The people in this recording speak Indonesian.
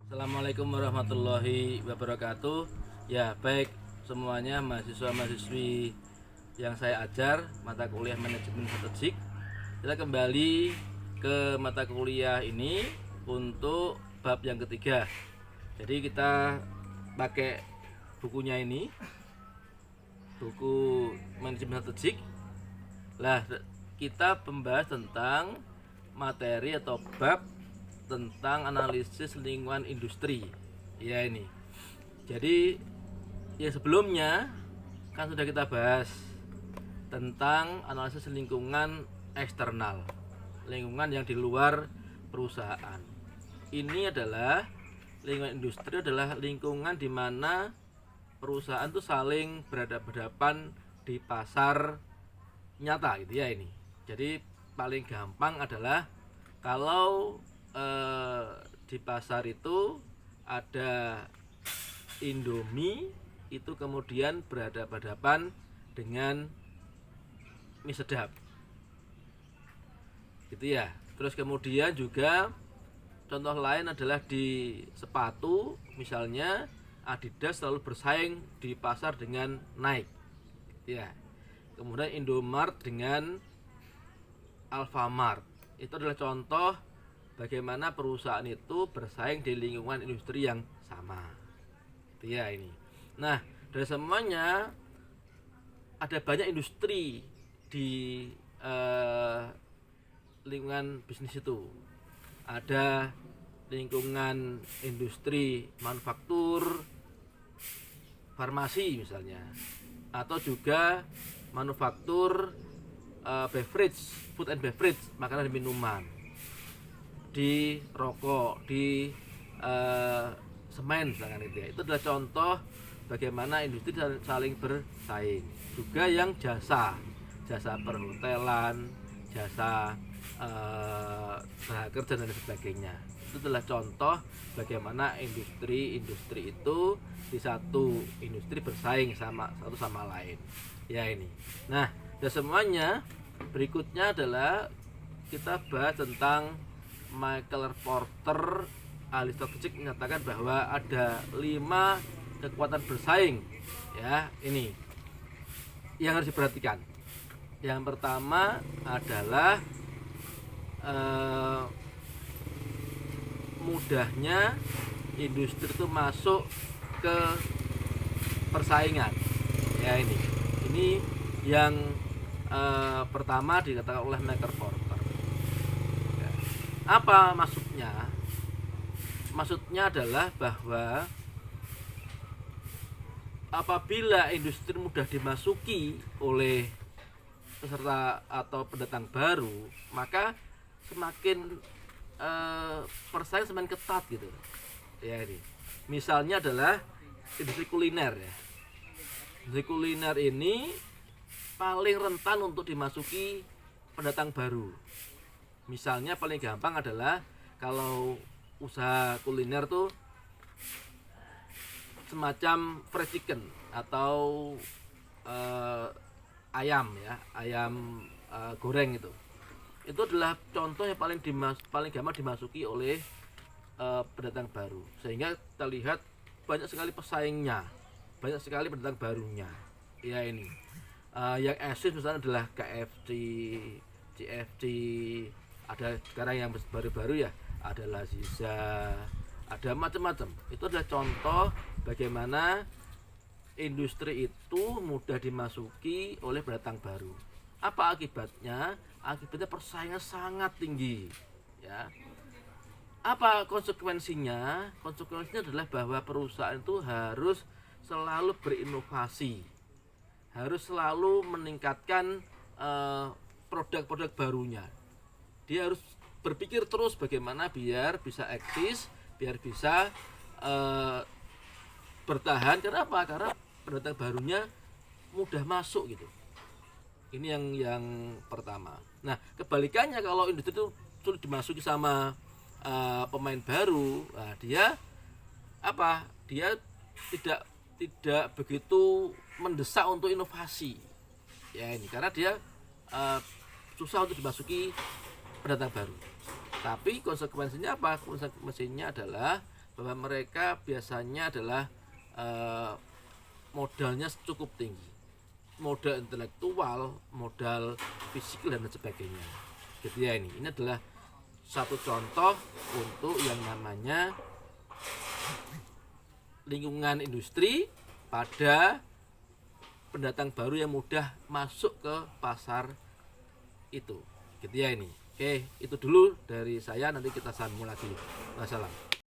Assalamualaikum warahmatullahi wabarakatuh. Ya, baik semuanya mahasiswa-mahasiswi yang saya ajar mata kuliah manajemen strategik. Kita kembali ke mata kuliah ini untuk bab yang ketiga. Jadi kita pakai bukunya ini, buku manajemen strategik. Lah, kita membahas tentang materi atau bab tentang analisis lingkungan industri. Ya ini. Jadi yang sebelumnya kan sudah kita bahas tentang analisis lingkungan eksternal, lingkungan yang di luar perusahaan. Ini adalah lingkungan industri, adalah lingkungan di mana perusahaan itu saling berhadapan di pasar nyata gitu ya ini. Jadi paling gampang adalah kalau di pasar itu ada Indomie, itu kemudian berhadapan dengan mie sedap gitu ya. Terus kemudian juga contoh lain adalah di sepatu, misalnya Adidas selalu bersaing di pasar dengan Nike ya. Kemudian Indomart dengan Alfamart, itu adalah contoh bagaimana perusahaan itu bersaing di lingkungan industri yang sama. Itu ya ini. Nah, dari semuanya ada banyak industri di lingkungan bisnis itu. Ada lingkungan industri manufaktur, farmasi misalnya, atau juga manufaktur beverage, food and beverage, makanan dan minuman, di rokok, di semen misalkan itu ya. Itu adalah contoh bagaimana industri saling bersaing. Juga yang jasa perhotelan, jasa tenaga kerja dan sebagainya. Itu adalah contoh bagaimana industri itu di satu industri bersaing satu sama lain. Ya ini. Nah, dan semuanya berikutnya adalah kita bahas tentang Michael Porter, ahli strategik, menyatakan bahwa ada 5 kekuatan bersaing ya ini yang harus diperhatikan. Yang pertama adalah mudahnya industri itu masuk ke persaingan ya ini yang pertama dikatakan oleh Michael Porter ya. Apa maksudnya? Maksudnya adalah bahwa apabila industri mudah dimasuki oleh peserta atau pendatang baru, maka semakin persaingan semakin ketat gitu ya ini. Misalnya adalah industri kuliner ya. Industri kuliner ini paling rentan untuk dimasuki pendatang baru. Misalnya paling gampang adalah kalau usaha kuliner tuh semacam fried chicken atau ayam ya, ayam goreng itu. Itu adalah contoh yang paling gampang dimasuki oleh pendatang baru. Sehingga kita lihat banyak sekali pesaingnya, banyak sekali pendatang barunya. Ya ini. Yang eksis misalnya adalah KFC, CFC, ada sekarang yang baru-baru ya, ada Laziza, ada macam-macam. Itu adalah contoh bagaimana industri itu mudah dimasuki oleh pendatang baru. Apa akibatnya? Akibatnya persaingan sangat tinggi ya. Apa konsekuensinya? Konsekuensinya adalah bahwa perusahaan itu harus selalu berinovasi, harus selalu meningkatkan produk-produk barunya. Dia harus berpikir terus bagaimana biar bisa eksis, biar bisa bertahan. Kenapa? Karena pendatang barunya mudah masuk gitu. Ini yang pertama. Nah, kebalikannya kalau industri itu sulit dimasuki sama pemain baru, nah dia apa? Dia tidak begitu mendesak untuk inovasi ya ini, karena dia susah untuk dimasuki pendatang baru. Tapi konsekuensinya apa? Konsekuensinya adalah bahwa mereka biasanya adalah modalnya cukup tinggi, modal intelektual, modal fisik dan sebagainya. Gitu ya, ini adalah satu contoh untuk yang namanya lingkungan industri pada pendatang baru yang mudah masuk ke pasar itu. Gitu ya ini. Oke, itu dulu dari saya, nanti kita sambung lagi. Wassalam.